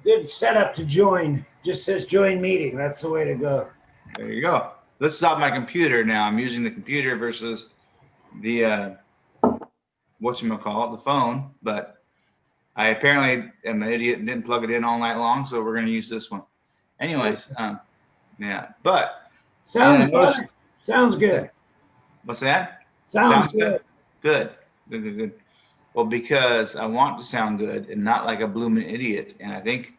good setup to join. Just says join meeting. That's the way to go. There you go. This is off my computer now. I'm using the computer versus the whatchamacallit, the phone, but I apparently am an idiot and didn't plug it in all night long, so we're going to use this one. Anyways, yeah, but sounds good. Sounds good. What's that? Sounds good. Good. Well, because I want to sound good and not like a blooming idiot, and I think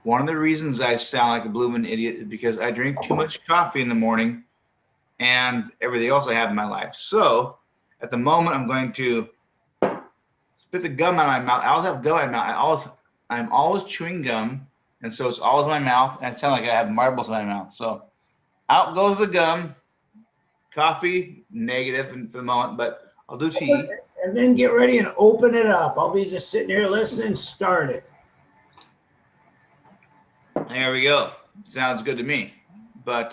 one of the reasons I sound like a blooming idiot is because I drink too much coffee in the morning and everything else I have in my life. So at the moment, I'm going to spit the gum out of my mouth. I always have gum in my mouth. I'm always chewing gum, and so it's always in my mouth, and I sound like I have marbles in my mouth. So out goes the gum. Coffee, negative for the moment, but I'll do tea. And then get ready and open it up. I'll be just sitting here listening. Start it. There we go. Sounds good to me. But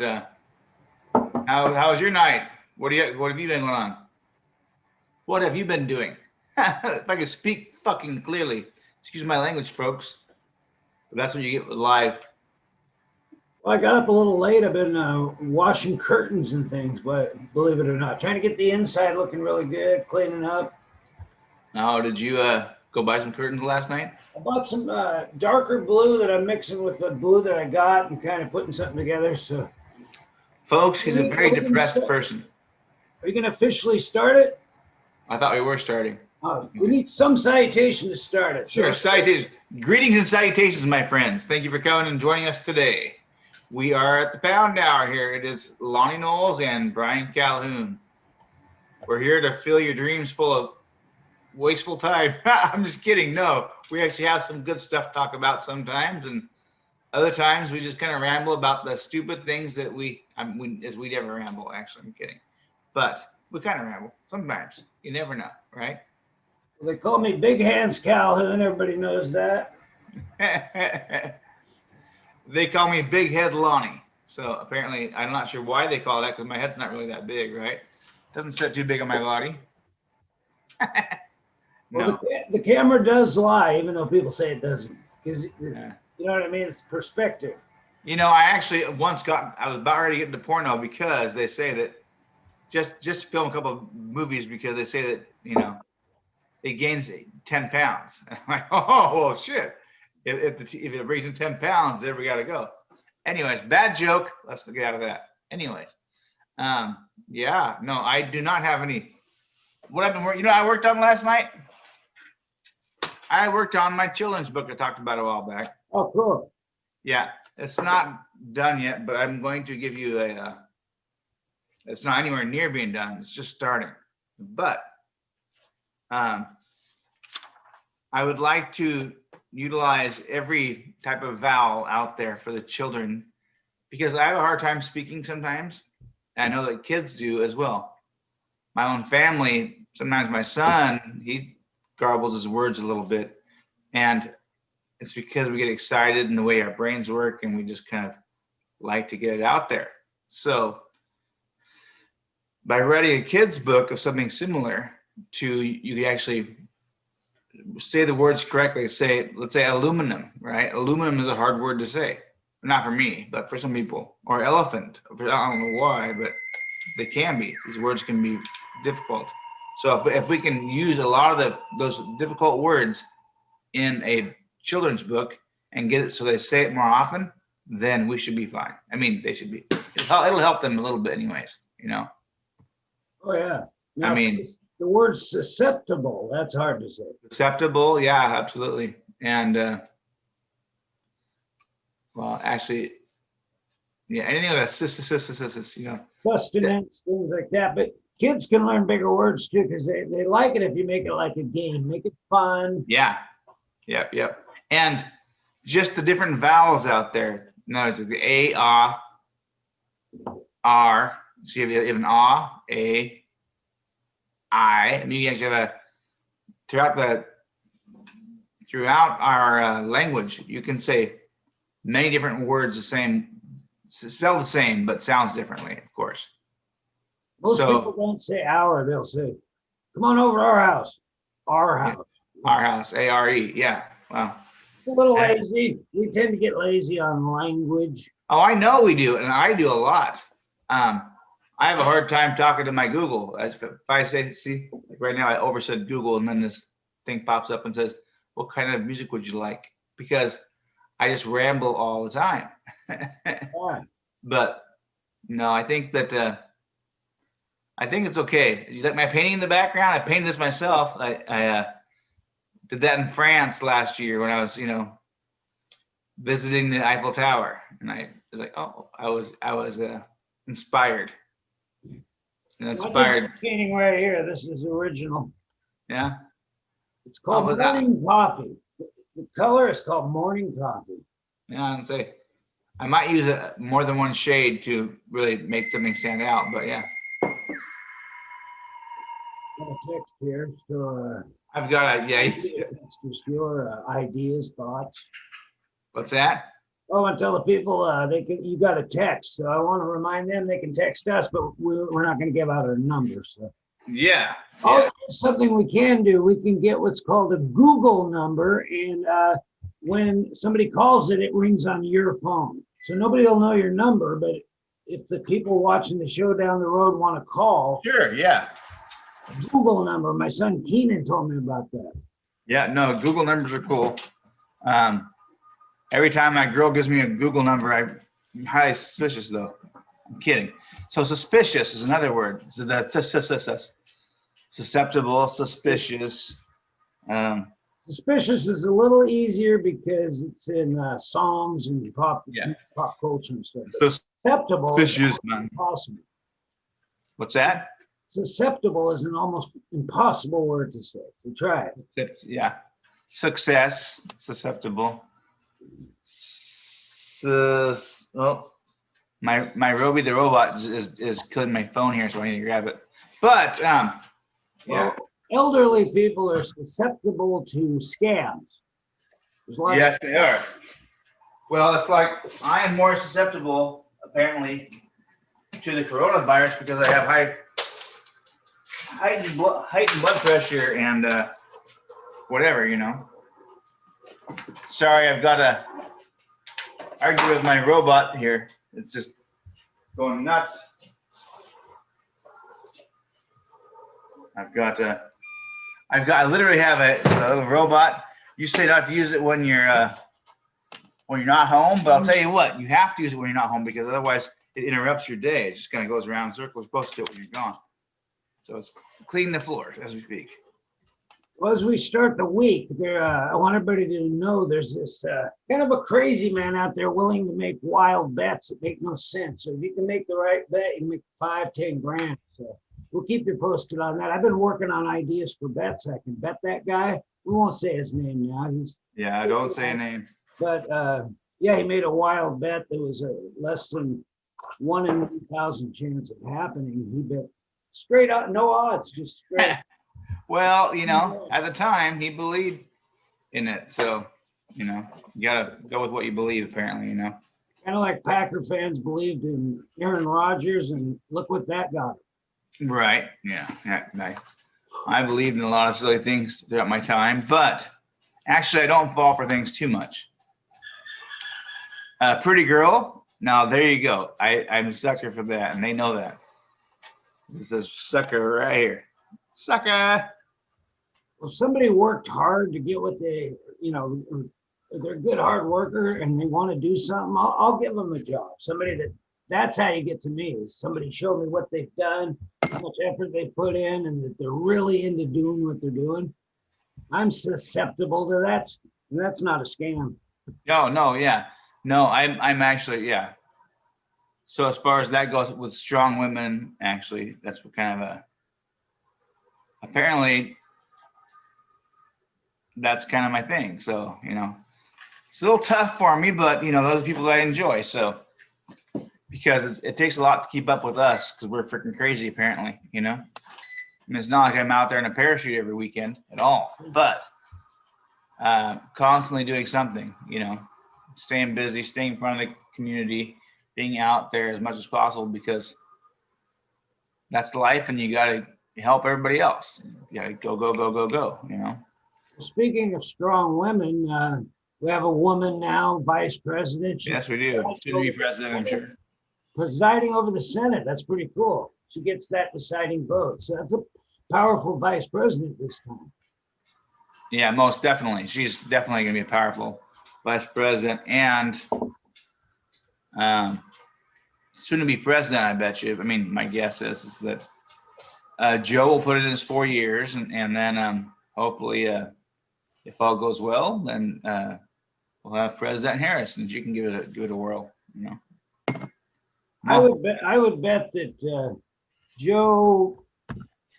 how was your night? What have you been going on? What have you been doing? If I could speak fucking clearly, excuse my language, folks. But that's what you get with live. Well, I got up a little late. I've been washing curtains and things, but believe it or not, trying to get the inside looking really good, cleaning up. Oh, did you go buy some curtains last night? I bought some darker blue that I'm mixing with the blue that I got and kind of putting something together. So, folks, he's a very depressed person. Are you going to officially start it? I thought we were starting. Oh, we need some salutation to start it. Sure, salutations. Greetings and salutations, my friends. Thank you for coming and joining us today. We are at the Pound Hour here. It is Lonnie Knowles and Brian Calhoun. We're here to fill your dreams full of wasteful time. I'm just kidding. No, we actually have some good stuff to talk about sometimes, and other times we just kind of ramble about the stupid things that we never ramble. Actually, I'm kidding, but we kind of ramble sometimes. You never know, right? Well, they call me Big Hands Calhoun. Everybody knows that. They call me Big Head Lonnie. So apparently, I'm not sure why they call that, because my head's not really that big, right? Doesn't sit too big on my body. No. Well, the camera does lie, even though people say it doesn't. Because you know what I mean? It's perspective. You know, I actually I was about ready to get into porno because they say that just film a couple of movies because they say that, you know, it gains 10 pounds. And I'm like, oh, well, shit. If it brings in 10 pounds, there we got to go. Anyways, bad joke. Let's get out of that. Anyways, yeah, no, I do not have any. What I've been working, you know, I worked on last night. I worked on my children's book I talked about a while back. Oh, cool. Yeah, it's not done yet, but I'm going to give you it's not anywhere near being done. It's just starting. But I would like to utilize every type of vowel out there for the children, because I have a hard time speaking sometimes. And I know that kids do as well. My own family, sometimes my son, he garbles his words a little bit, and it's because we get excited in the way our brains work, and we just kind of like to get it out there. So by writing a kid's book of something similar to, you can actually say the words correctly. Let's say aluminum, right? Aluminum is a hard word to say. Not for me, but for some people. Or elephant. I don't know why, but they can be. These words can be difficult. So if we can use a lot of those difficult words in a children's book and get it so they say it more often, then we should be fine. I mean, they should be. It'll help them a little bit anyways, you know? Oh, yeah. Now, I mean, the word susceptible, that's hard to say. Susceptible, yeah, absolutely. And well, actually, yeah, anything with that, you know. Sustenance, things like that. But kids can learn bigger words too, because they like it if you make it like a game, make it fun. Yeah, yep. And just the different vowels out there. No, it's like the A, ah, R. So you have an ah, A, I. And you actually have throughout our language, you can say many different words the same, spelled the same, but sounds differently, of course. Most people don't say our, they'll say, come on over to our house. Our house. Our house, A-R-E, yeah. Wow. A little lazy. We tend to get lazy on language. Oh, I know we do, and I do a lot. I have a hard time talking to my Google. As if I say, see, like right now I oversaid Google, and then this thing pops up and says, "What kind of music would you like?" Because I just ramble all the time. Yeah. But no, I think that I think it's okay. You like my painting in the background? I painted this myself. I did that in France last year when I was, visiting the Eiffel Tower, and I was like, oh, I was inspired. I did Inspired. this painting right here. This is original. Yeah. It's Oh, called but that, Morning Coffee. The color is called Morning Coffee. yeah, and say I might use more than one shade to really make something stand out. But yeah, Got a text here, so I've got a yeah. text us your ideas, thoughts. What's that? Oh, and tell the people they can. You got a text, so I want to remind them they can text us, but we're not going to give out our numbers. So. Yeah. Oh, Yeah. it's something we can do. We can get what's called a Google number, and when somebody calls it, it rings on your phone. So nobody will know your number, but if the people watching the show down the road want to call, Sure. Yeah. Google number. My son Keenan told me about that. Yeah. No, Google numbers are cool. Every time my girl gives me a Google number, I'm highly suspicious though. I'm kidding. So suspicious is another word. So that's susceptible, suspicious. Suspicious is a little easier because it's in songs and pop culture and stuff. Susceptible Suspicious, is man. impossible. What's that? Susceptible is an almost impossible word to say. So try it. Yeah. Success, susceptible. Oh, my Roby the robot is killing my phone here, so I need to grab it. But yeah. Well, elderly people are susceptible to scams. There's a lot Yes, they are. Well, it's like I am more susceptible, apparently, to the coronavirus because I have heightened blood pressure and whatever, Sorry, I've got to argue with my robot here. It's just going nuts. I literally have a robot. You say not to use it when you're not home, but I'll tell you what, you have to use it when you're not home because otherwise it interrupts your day. It just kind of goes around in circles. You're supposed to do it when you're gone. So it's cleaning the floor as we speak. Well, as we start the week, I want everybody to know there's this kind of a crazy man out there willing to make wild bets that make no sense. So if you can make the right bet, you can make 5-10 grand. So we'll keep you posted on that. I've been working on ideas for bets. I can bet that guy. We won't say his name now. I don't say a name. But he made a wild bet. There was a less than 1 in 1,000 chance of happening. He bet straight out, no odds, just straight. Well, at the time he believed in it. So, you gotta go with what you believe, apparently, Kind of like Packer fans believed in Aaron Rodgers, and look what that got. Right. Yeah. I believed in a lot of silly things throughout my time, but actually I don't fall for things too much. Pretty girl. Now there you go. I'm a sucker for that, and they know that. This says sucker right here. Sucker. Well, somebody worked hard to get what they, they're a good hard worker and they want to do something. I'll give them a job. Somebody that's how you get to me is somebody show me what they've done, how much effort they put in, and that they're really into doing what they're doing. I'm susceptible to that. And that's not a scam. No, yeah. No, I'm actually, yeah. So as far as that goes with strong women, actually, that's what kind of apparently that's kind of my thing. So, it's a little tough for me, but those are people that I enjoy. So, because it takes a lot to keep up with us because we're freaking crazy, apparently, I mean, it's not like I'm out there in a parachute every weekend at all, but constantly doing something, staying busy, staying in front of the community, being out there as much as possible because that's life and you got to help everybody else. You got to go, Speaking of strong women, we have a woman now, vice president. She's Yes, we do. Soon to be president, I'm sure. presiding over the Senate. That's pretty cool. She gets that deciding vote. So that's a powerful vice president this time. Yeah, most definitely. She's definitely going to be a powerful vice president and soon to be president, I bet you. I mean, my guess is that Joe will put it in his 4 years, and then hopefully, if all goes well, then we'll have President Harris, and she can give it a whirl. You know, I would bet that Joe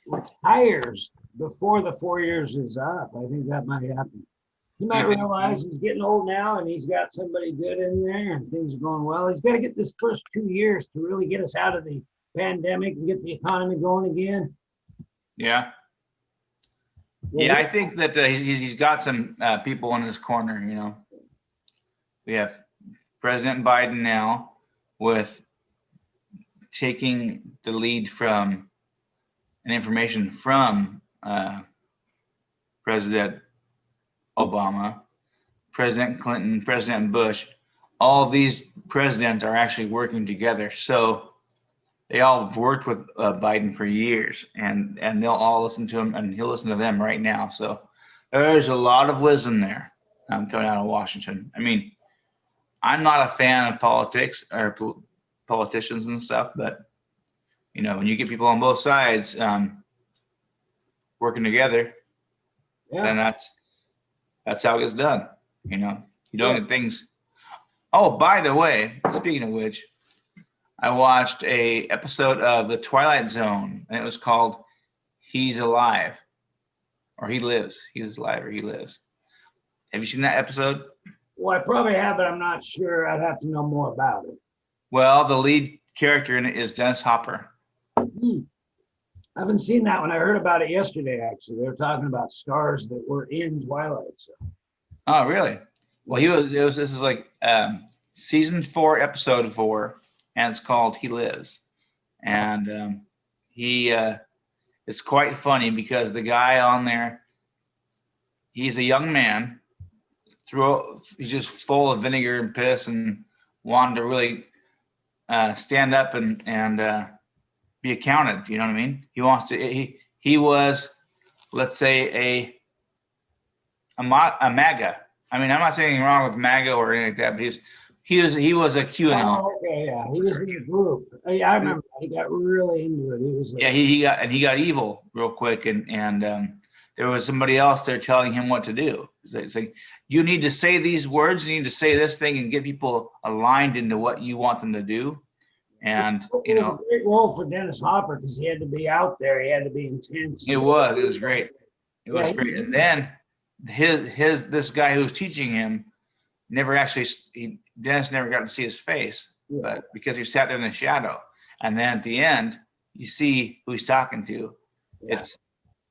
retires before the 4 years is up. I think that might happen. He might realize he's getting old now, and he's got somebody good in there, and things are going well. He's got to get this first 2 years to really get us out of the pandemic and get the economy going again. Yeah. Yeah, I think that he's got some people in his corner. You know, we have President Biden now with taking the lead from and information from President Obama, President Clinton, President Bush. All of these presidents are actually working together. So they all have worked with Biden for years, and they'll all listen to him, and he'll listen to them right now. So there's a lot of wisdom there coming out of Washington. I mean, I'm not a fan of politics or politicians and stuff, but you know, when you get people on both sides working together, then that's how it gets done. You know, you don't get things. Oh, by the way, speaking of which, I watched a episode of The Twilight Zone, and it was called "He's Alive," or "He Lives." He's alive, or he lives. Have you seen that episode? Well, I probably have, but I'm not sure. I'd have to know more about it. Well, the lead character in it is Dennis Hopper. I haven't seen that one. I heard about it yesterday, actually. They were talking about stars that were in Twilight. So. Oh, really? Well, this is like season 4, episode 4, and it's called "He Lives." And it's quite funny because the guy on there, he's a young man, he's just full of vinegar and piss, and wanted to really stand up and be accounted. You know what I mean? He wants to. He was, let's say, a MAGA. I mean, I'm not saying anything wrong with MAGA or anything like that, but he was a QAnon. Oh, okay, yeah, he was in the group. Yeah, I remember that. He got really into it. He was. He got evil real quick, and there was somebody else there telling him what to do. It's like, you need to say these words, you need to say this thing, and get people aligned into what you want them to do. And it was a great role for Dennis Hopper because he had to be out there. He had to be intense. It was great. It was great. And then this guy who was teaching him never actually, Dennis never got to see his face, but because he sat there in the shadow. And then at the end, you see who he's talking to. Yeah. It's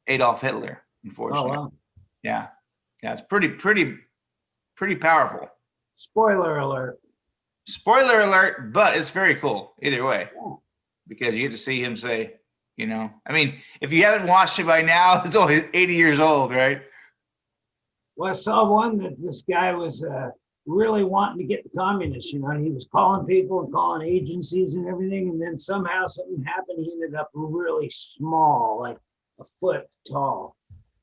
Adolf Hitler, unfortunately. Oh, wow. Yeah, it's pretty powerful. Spoiler alert. Spoiler alert, but it's very cool either way, because you get to see him say, you know, I mean, if you haven't watched it by now, it's only 80 years old, right? Well, I saw one that this guy was really wanting to get the communists, you know, and he was calling people and calling agencies and everything, and then somehow something happened. He ended up really small, like a foot tall,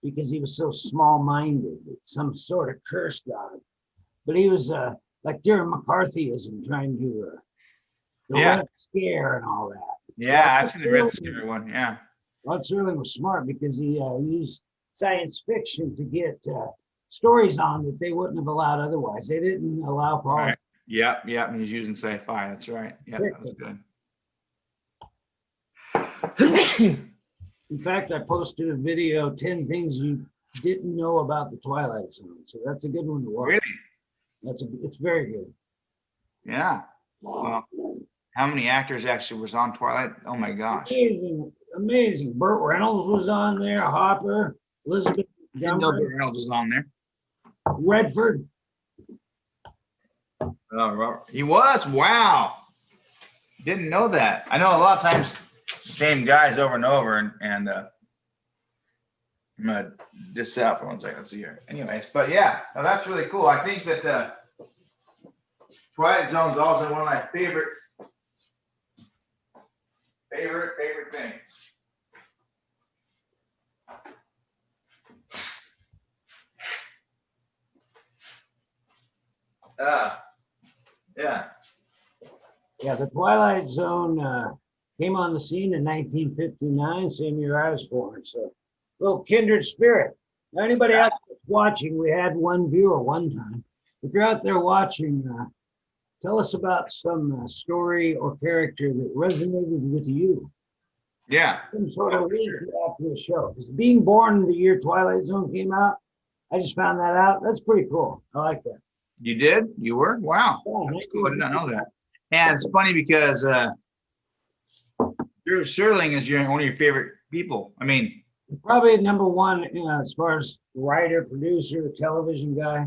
because he was so small-minded. Some sort of curse god. But he was like during McCarthyism, trying to the Red Scare and all that. Yeah, I've seen the Red Scare one. Yeah. Rod Serling was smart because he used science fiction to get stories on that they wouldn't have allowed otherwise. They didn't allow politics. Right. Yeah. He's using sci-fi. That's right. Yeah, that was good. In fact, I posted a video, 10 things you didn't know about the Twilight Zone. So that's a good one to watch. Really? It's very good. Yeah. Well, how many actors actually was on Twilight? Oh my gosh. Amazing. Burt Reynolds was on there, Hopper, Elizabeth. I didn't know Burt Reynolds was on there. Redford. Oh, he was. Wow. Didn't know that. I know a lot of times same guys over and over, and I'm gonna diss out for 1 second. Let's see here. Anyways, but yeah, no, that's really cool. I think that Twilight Zone is also one of my favorite things. Yeah. Yeah, the Twilight Zone came on the scene in 1959, same year I was born. So, little kindred spirit. Now, anybody out there watching, we had one viewer one time. If you're out there watching, tell us about some story or character that resonated with you. Yeah. Some sort of link after the show. Because being born the year Twilight Zone came out, I just found that out. That's pretty cool. I like that. You did? You were? Wow. Yeah, That's cool. I did not know that. And it's funny because Drew Sterling is one of your favorite people. I mean, probably number one as far as writer, producer, television guy.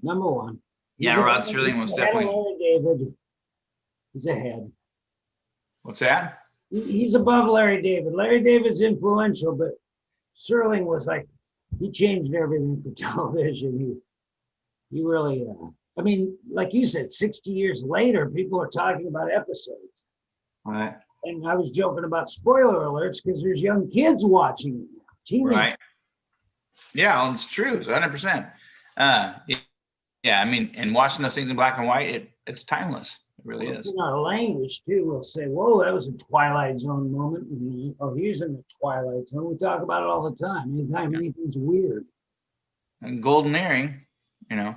Number one. yeah, Rod Sterling was definitely. Larry David. He's ahead. What's that? He's above Larry David. Larry David's influential, but Sterling was like, he changed everything for television. He really, I mean, like you said, 60 years later, people are talking about episodes. Right. And I was joking about spoiler alerts because there's young kids watching it now. Right. Yeah, well, it's true. It's 100%. Yeah, I mean, and watching those things in black and white, it's timeless. It really is. In our language too, we'll say, "Whoa, that was a Twilight Zone moment." Oh, he's in the Twilight Zone. We talk about it all the time. Anytime anything's weird. And Golden Earring, you know,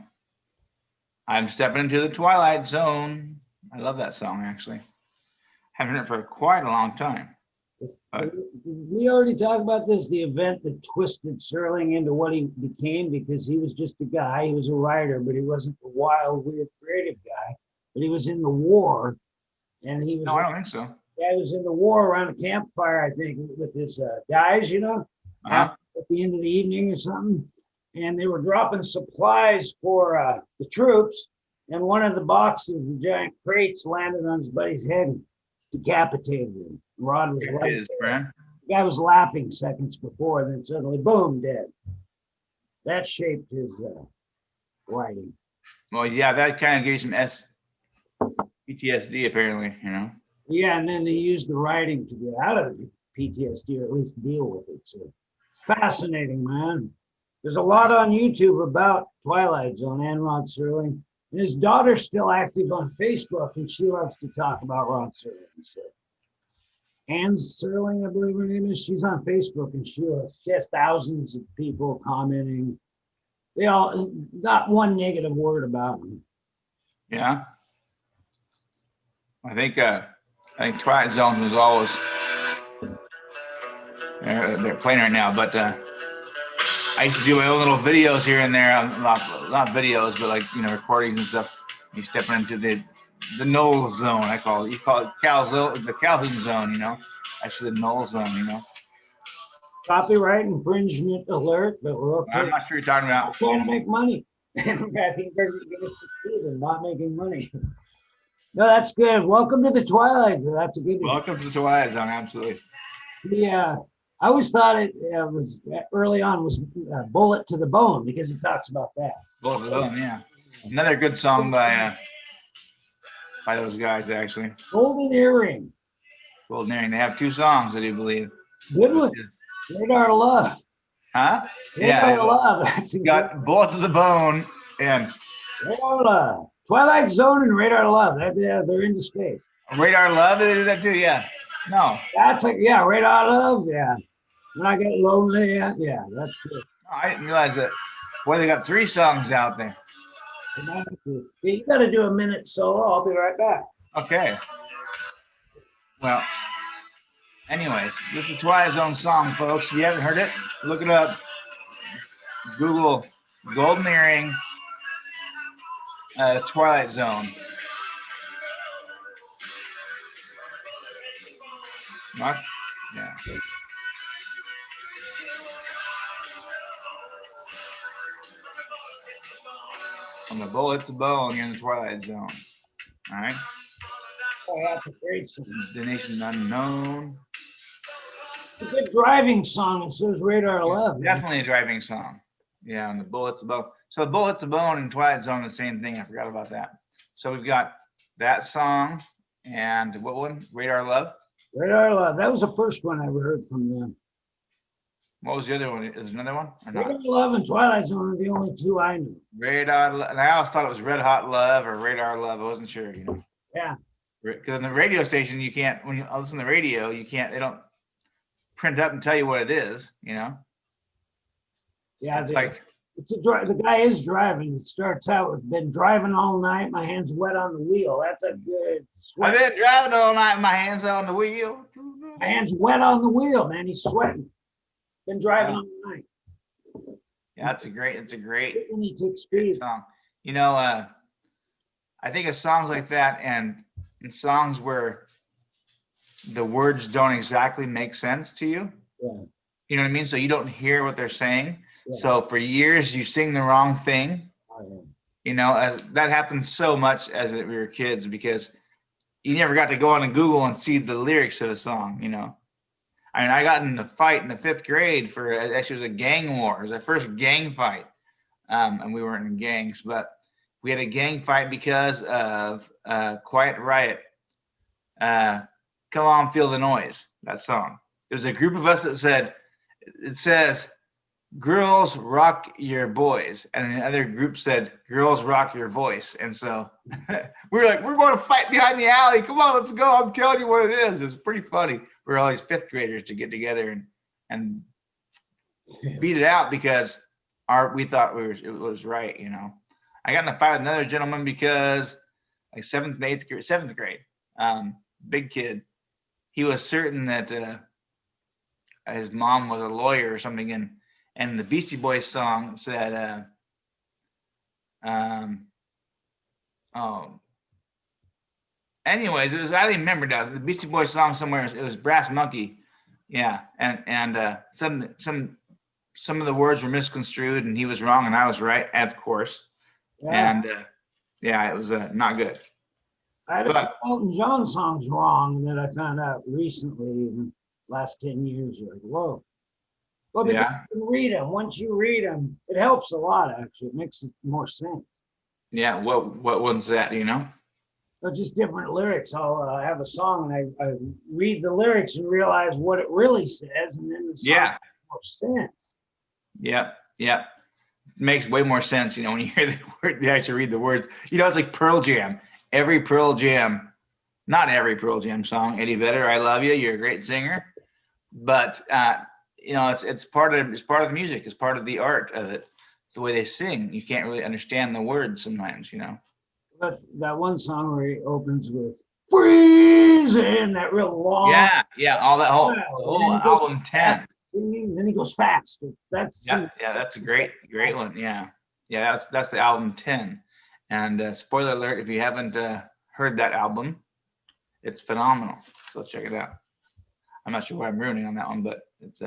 I'm stepping into the Twilight Zone. I love that song, actually. Haven't heard it for quite a long time. We already talked about this, the event that twisted Sterling into what he became, because he was just a guy. He was a writer, but he wasn't the wild, weird, creative guy. But he was in the war, and he was. No, I don't think so. Yeah, he was in the war around a campfire, I think, with his guys, you know, at the end of the evening or something. And they were dropping supplies for the troops. And one of the boxes, the giant crates, landed on his buddy's head and decapitated him. Rod was right there. The guy was laughing seconds before, and then suddenly, boom, dead. That shaped his writing. Well, yeah, that kind of gave some PTSD, apparently, you know. Yeah, and then they used the writing to get out of the PTSD, or at least deal with it. So fascinating, man. There's a lot on YouTube about Twilight Zone and Rod Serling. And his daughter's still active on Facebook, and she loves to talk about Rod Serling. So Ann Serling, I believe her name is. She's on Facebook, and she has thousands of people commenting. They all, not one negative word about him. Yeah. I think Twilight Zone was always they're playing right now, but I used to do my own little videos here and there, not videos, but like, you know, recordings and stuff. You stepping into the null zone, I call it. You call it the Calhoun zone, you know. Actually, the null zone, you know. Copyright infringement alert, but we're okay. I'm not sure you're talking about. We're trying to make money. I think they're going to succeed in not making money. No, that's good. Welcome to the Twilight Zone. That's a good one. Welcome to the Twilight Zone, absolutely. Yeah, I always thought it was early on was Bullet to the Bone, because he talks about that. Bullet to the Bone, yeah. Another good song by those guys, actually. Golden Earring. Golden Earring. They have 2 songs, I do believe. Good one. Radar Love. Huh? Radar Love. That's you got Bullet to the Bone and Radar Love. Twilight Zone and Radar Love. They're into space. Radar Love, they do that too, yeah. No. That's like, yeah, Radar Love, yeah. When I get lonely, yeah, that's good. I didn't realize that. Boy, they got 3 songs out there. You got to do a minute solo. I'll be right back. Okay. Well, anyways, this is the Twilight Zone song, folks. If you haven't heard it, look it up. Google Golden Earring, Twilight Zone. What? Yeah. From the Bullet to Bone, you're in the Twilight Zone. All right. Oh, that's a great song. Destination Unknown. It's a good driving song, and so is Radar Love. Man. Definitely a driving song. Yeah, and the Bullets Above. So Bullets of Bone and Twilight Zone, the same thing. I forgot about that. So we've got that song and what one? Radar Love. Radar Love. That was the first one I ever heard from them. What was the other one? Is there another one or not? Radar Love and Twilight Zone are the only two I knew. Radar Love. And I always thought it was Red Hot Love or Radar Love. I wasn't sure, Yeah. Because in the radio station, you can't, when you listen to the radio, you can't, they don't print up and tell you what it is, Yeah. It's like, the guy is driving. It starts out with been driving all night. My hands wet on the wheel. That's a good sweat. I've been driving all night. My hands on the wheel. My hands wet on the wheel, man. He's sweating. Been driving all night. Yeah, it's a great And he took speed. song. I think of songs like that and songs where the words don't exactly make sense to you. Yeah. You know what I mean? So you don't hear what they're saying. Yeah. So for years you sing the wrong thing. Oh, yeah. As that happens so much as we were kids because you never got to go on Google and see the lyrics of a song. I mean, I got in a fight in the 5th grade for actually it was a gang war. It was our first gang fight, and we weren't in gangs, but we had a gang fight because of Quiet Riot. Come on, feel the noise. That song. There's a group of us that says, girls rock your boys, and the other group said, girls rock your voice. And so we were like, we're going to fight behind the alley. Come on, let's go. I'm telling you what it is. It's pretty funny. We're all these 5th graders to get together and beat it out because we thought it was right. I got in a fight with another gentleman because like 7th grade, big kid. He was certain that his mom was a lawyer or something, and the Beastie Boys song said, anyways, it was, I don't even remember now. The Beastie Boys song somewhere, it was Brass Monkey. Yeah. And some of the words were misconstrued and he was wrong and I was right, of course. Yeah. And it was not good. I had a couple Elton John songs wrong that I found out recently, even last 10 years. You're like, whoa. Well, because you can read them. Once you read them, it helps a lot, actually. It makes more sense. Yeah. What one's that, They're just different lyrics. I'll have a song and I read the lyrics and realize what it really says, and then the song makes more sense. Yep. It makes way more sense, when you hear the word, you actually read the words. It's like Pearl Jam. Every Pearl Jam, not every Pearl Jam song. Eddie Vedder, I love you. You're a great singer. But it's part of the music. It's part of the art of it. It's the way they sing. You can't really understand the words sometimes. That one song where he opens with freezing, that real long. Yeah. All that whole album 10. Singing, then he goes fast. That's a great one. Yeah. That's the album 10. And spoiler alert, if you haven't heard that album, it's phenomenal. So check it out. I'm not sure what I'm ruining on that one, but it's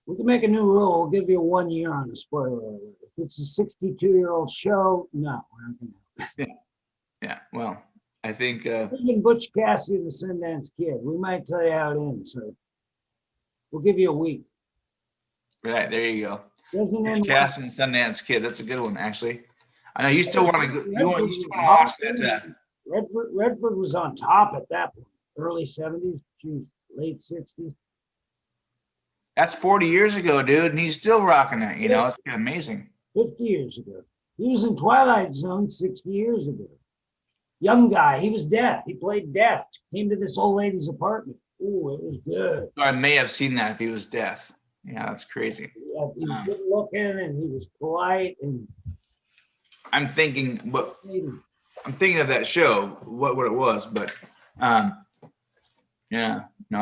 we can make a new rule. We'll give you 1 year on a spoiler alert. If it's a 62-year-old show, no, we're not gonna. Yeah. Well, I think even Butch Cassidy, the Sundance Kid, we might tell you how it ends. So we'll give you a week. Right, there you go. Doesn't Butch end Cassidy and Sundance Kid. That's a good one, actually. I know you still want to go. You want to watch that. Redford was on top at that point. Early 70s, geez, late 60s. That's 40 years ago, dude, and he's still rocking it. It's amazing. 50 years ago. He was in Twilight Zone 60 years ago. Young guy. He was deaf. He played deaf. Came to this old lady's apartment. Ooh, it was good. So I may have seen that if he was deaf. Yeah, that's crazy. Yeah, he was good looking and he was polite and. I'm thinking of that show, what it was, but I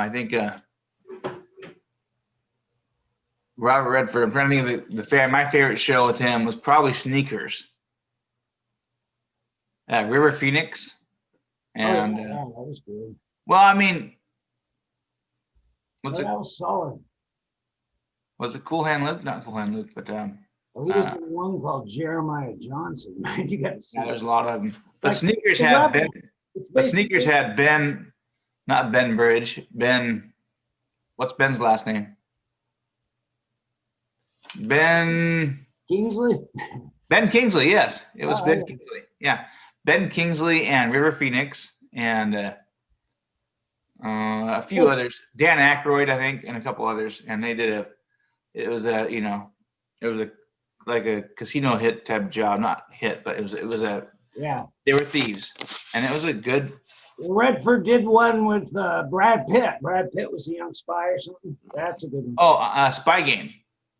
think Robert Redford. I'm trying to think of my favorite show with him was probably Sneakers. River Phoenix, and that was good. Well, I mean, that was solid. Was it Cool Hand Luke? Not Cool Hand Luke, but he was the one called Jeremiah Johnson. You got to see. There's a lot of them. But Sneakers had Ben. But Sneakers had Ben, not Ben Bridge. Ben. What's Ben's last name? Ben Kingsley? Kingsley. Yes, it was Oh, Ben yeah. Kingsley. Yeah, Ben Kingsley and River Phoenix and a few others. Dan Aykroyd, I think, and a couple others. And they did a. It was a it was a like a casino hit type job, not hit, but it was a. Yeah. They were thieves, and it was a good. Redford did one with Brad Pitt. Brad Pitt was a young spy or something. That's a good one. Oh, Spy Game.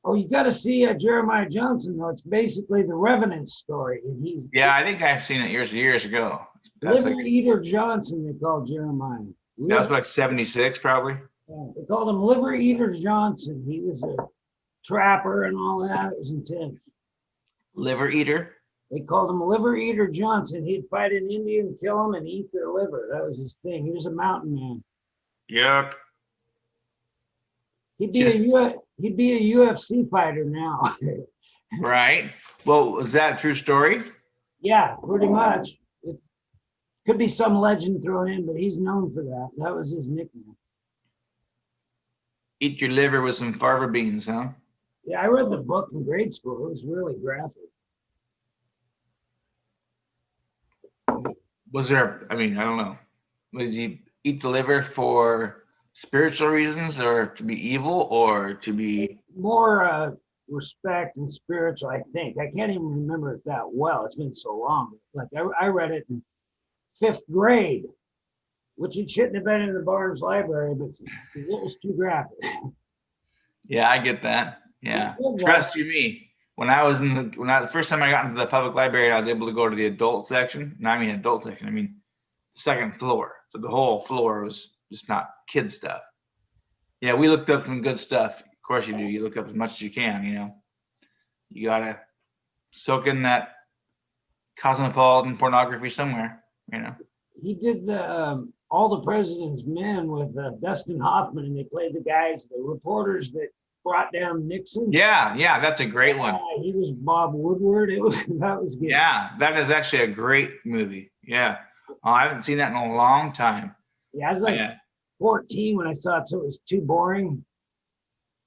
Oh, you got to see Jeremiah Johnson, though. It's basically the Revenant story. And he's Yeah, I think I've seen it years ago. That's Liver like Eater Johnson, they called Jeremiah. that was like 76 probably. Yeah, they called him Liver Eater Johnson. He was a trapper and all that. It was intense. Liver Eater. They called him Liver Eater Johnson. He'd fight an Indian, kill him, and eat their liver. That was his thing. He was a mountain man. Yuck. He'd be a UFC fighter now. Right. Well, was that a true story? Yeah, pretty much. It could be some legend thrown in, but he's known for that. That was his nickname. Eat your liver with some fava beans, huh? Yeah, I read the book in grade school. It was really graphic. Was there, I mean, I don't know. Was he eat the liver for spiritual reasons or to be evil or to be More respect and spiritual, I think. I can't even remember it that well. It's been so long. Like I read it in 5th grade, which it shouldn't have been in the Barnes Library, but it was too graphic. Yeah, I get that. Yeah. Trust you me. When the first time I got into the public library, I was able to go to the adult section. And I mean adult section, I mean the 2nd floor. So the whole floor was just not kid stuff. Yeah, we looked up some good stuff. Of course you do. You look up as much as you can, You gotta soak in that cosmopolitan pornography somewhere, He did the All the President's Men with Dustin Hoffman, and they played the reporters that brought down Nixon. Yeah, that's a great one. He was Bob Woodward. That was good. Yeah, that is actually a great movie. Yeah. Oh, I haven't seen that in a long time. Yeah, I was like 14 when I saw it, so it was too boring.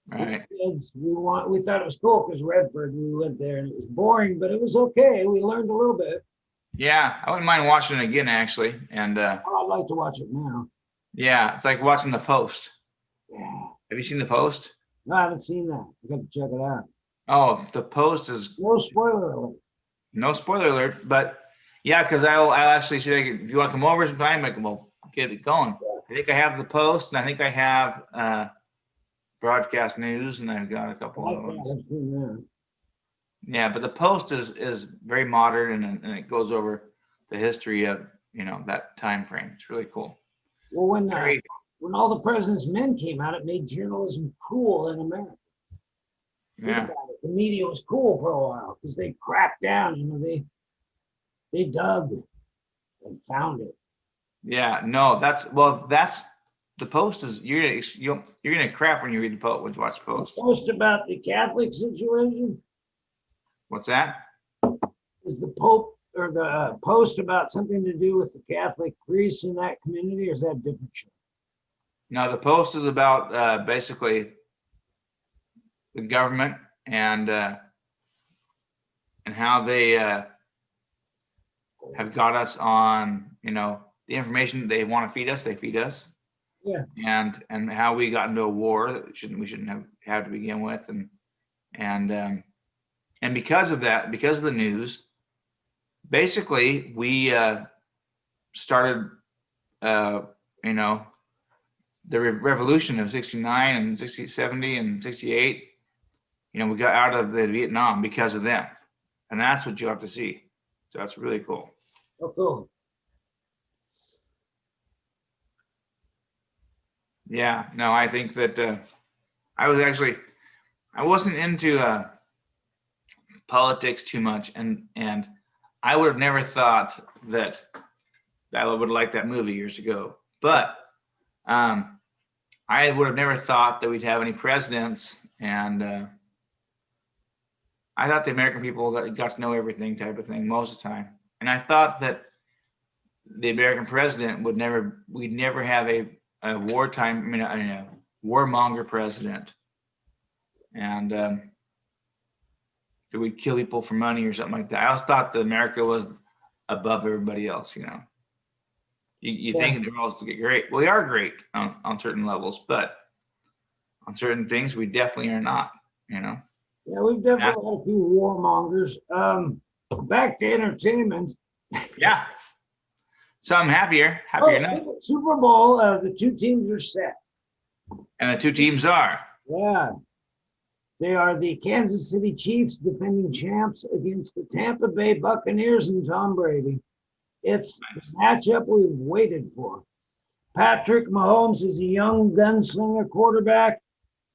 Right. Kids, we thought it was cool because Redford, we went there and it was boring, but it was okay. We learned a little bit. Yeah, I wouldn't mind watching it again actually. And I'd like to watch it now. yeah, it's like watching The Post. Yeah. Have you seen The Post? No, I haven't seen that. I got to check it out. Oh, The Post is No spoiler alert. no spoiler alert, but yeah, because I'll actually say if you want to come over sometime, I can get it going. I think I have The Post, and I think I have Broadcast News, and I've got a couple of ones. Yeah, but The Post is very modern, and it goes over the history of that time frame. It's really cool. Well, when All the President's Men came out, it made journalism cool in America. Yeah. The media was cool for a while because they cracked down. They dug and found it. Yeah, no, that's The Post is you're gonna crap when you read the Post when you watch the Post. The Post about the Catholic situation. What's that? Is the Pope or the Post about something to do with the Catholic priests in that community, or is that a different show? No, The Post is about basically the government and how they have got us on, the information they want to feed us, they feed us. Yeah. And how we got into a war that we shouldn't have had to begin with, and because of that, because of the news, basically we started the revolution of 69 and 60, 70 and 68. We got out of the Vietnam because of them, and that's what you have to see. So that's really cool. Oh, cool. Yeah, no, I think that I wasn't into politics too much, and I would have never thought that I would like that movie years ago. But I would have never thought that we'd have any presidents, and I thought the American people got to know everything type of thing most of the time. And I thought that the American president we'd never have a wartime, warmonger president. And that we'd kill people for money or something like that. I always thought that America was above everybody else, you know. You think they're all great. Well, we are great on certain levels, but on certain things, we definitely are not, you know. Yeah, we've definitely had a few warmongers. Back to entertainment. Yeah. So I'm happier now. Super Bowl, the two teams are set. And the two teams are. Yeah. They are the Kansas City Chiefs, defending champs, against the Tampa Bay Buccaneers and Tom Brady. It's the matchup we've waited for. Patrick Mahomes is a young gunslinger quarterback.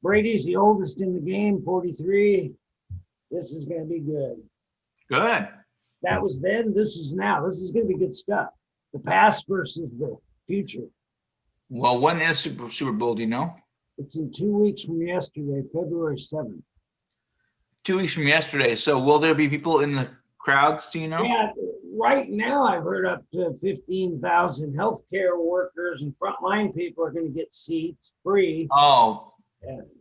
Brady's the oldest in the game, 43. This is going to be good. Good. That was then. This is now. This is going to be good stuff. The past versus the future. Well, when is Super Bowl, do you know? It's in 2 weeks from yesterday, February 7th. 2 weeks from yesterday. So will there be people in the crowds, do you know? Yeah, right now I've heard up to 15,000 healthcare workers and frontline people are going to get seats free. Oh,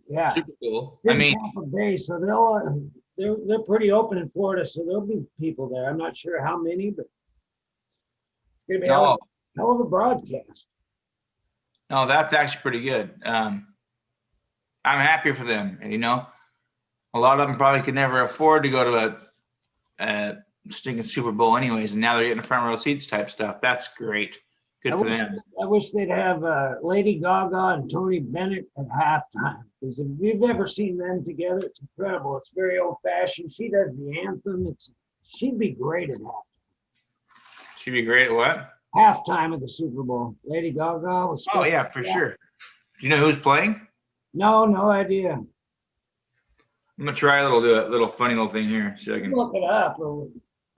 yeah. super cool. It's I mean, Tampa Bay, so they're pretty open in Florida, so there'll be people there. I'm not sure how many, but it's going to be a hell of a broadcast. No, that's actually pretty good. I'm happy for them. You know, a lot of them probably could never afford to go to a stinking Super Bowl anyways, and now they're getting front row seats type stuff. That's great. Good for them. I wish they'd have Lady Gaga and Tony Bennett at halftime, because if you've ever seen them together, it's incredible. It's very old-fashioned. She does the anthem. She'd be great at halftime. She'd be great at what? Halftime of the Super Bowl. Lady Gaga was. Oh yeah, for sure. Do you know who's playing? No idea. I'm gonna try a little funny little thing here. See if I can look it up.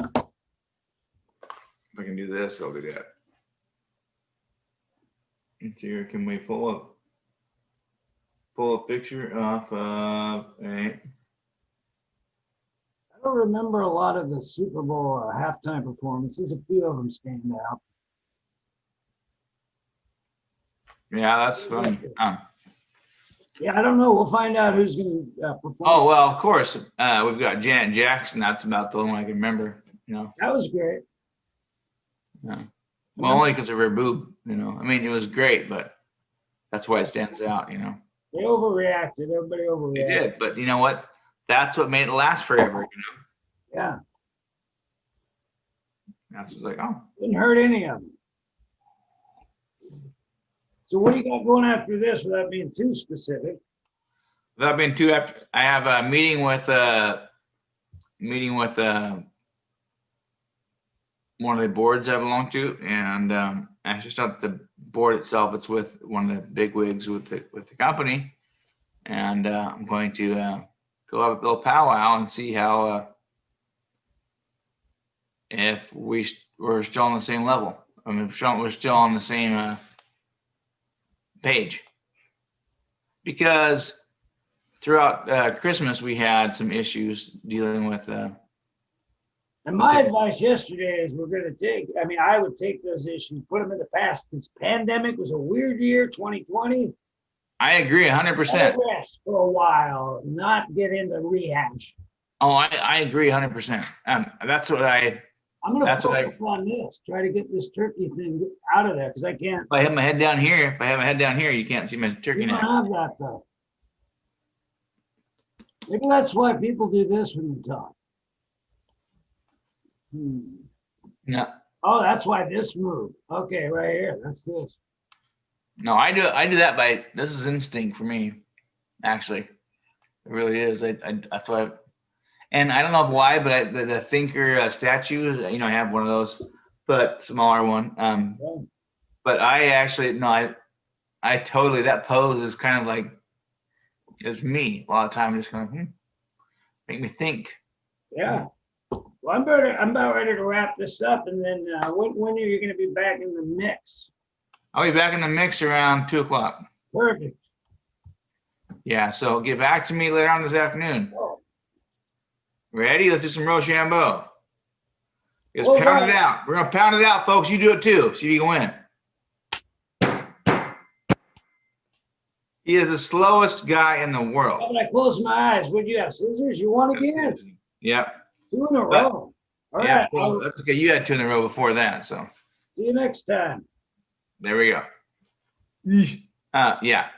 If I can do this, I'll do that. Let's see here. Can we pull a picture off of a? I don't remember a lot of the Super Bowl halftime performances. A few of them stand out. Yeah, that's funny. Yeah, I don't know. We'll find out who's going to perform. Oh, well, of course. We've got Janet Jackson. That's about the only one I can remember. You know. That was great. Yeah. Well, only because of her boob. You know. I mean, it was great, but that's why it stands out. You know. They overreacted. Everybody overreacted. They did, but you know what? That's what made it last forever. You know. Yeah. That's just like, oh. Didn't hurt any of them. So what do you got going after this without being too specific? Without being too after, I have a meeting with one of the boards I belong to, and actually it's not the board itself; it's with one of the big wigs with the company, and I'm going to go have a little powwow and see how if we're still on the same level. I mean, we're still on the same page, because throughout Christmas we had some issues dealing with. And my advice yesterday is I would take those issues, put them in the past, because pandemic was a weird year, 2020. I agree 100%. Rest for a while, not get into rehash. Oh, I agree 100%. That's what I'm going to focus on this, try to get this turkey thing out of there, because I can't. If I have my head down here, you can't see my turkey You now. don't have that, though. Maybe that's why people do this when they talk. No. Oh, that's why this moved. Okay, right here. That's this. No, I do that this is instinct for me, actually. It really is. That's why. And I don't know why, but the thinker statue, I have one of those, but smaller one. But I actually, no, I totally, that pose is kind of like, it's me a lot of time, just kind of, make me think. Yeah. Well, I'm about ready to wrap this up, and then when are you going to be back in the mix? I'll be back in the mix around 2:00. Perfect. Yeah, so get back to me later on this afternoon. Oh. Ready? Let's do some Rochambeau. Let's pound it out. We're going to pound it out, folks. You do it too. See if you can win. He is the slowest guy in the world. When I close my eyes, would you have scissors? You won again. Yep. 2 in a But- row. All Yeah, right. well, that's okay. You had 2 in a row before that, so See you next time. there we go. Yeah.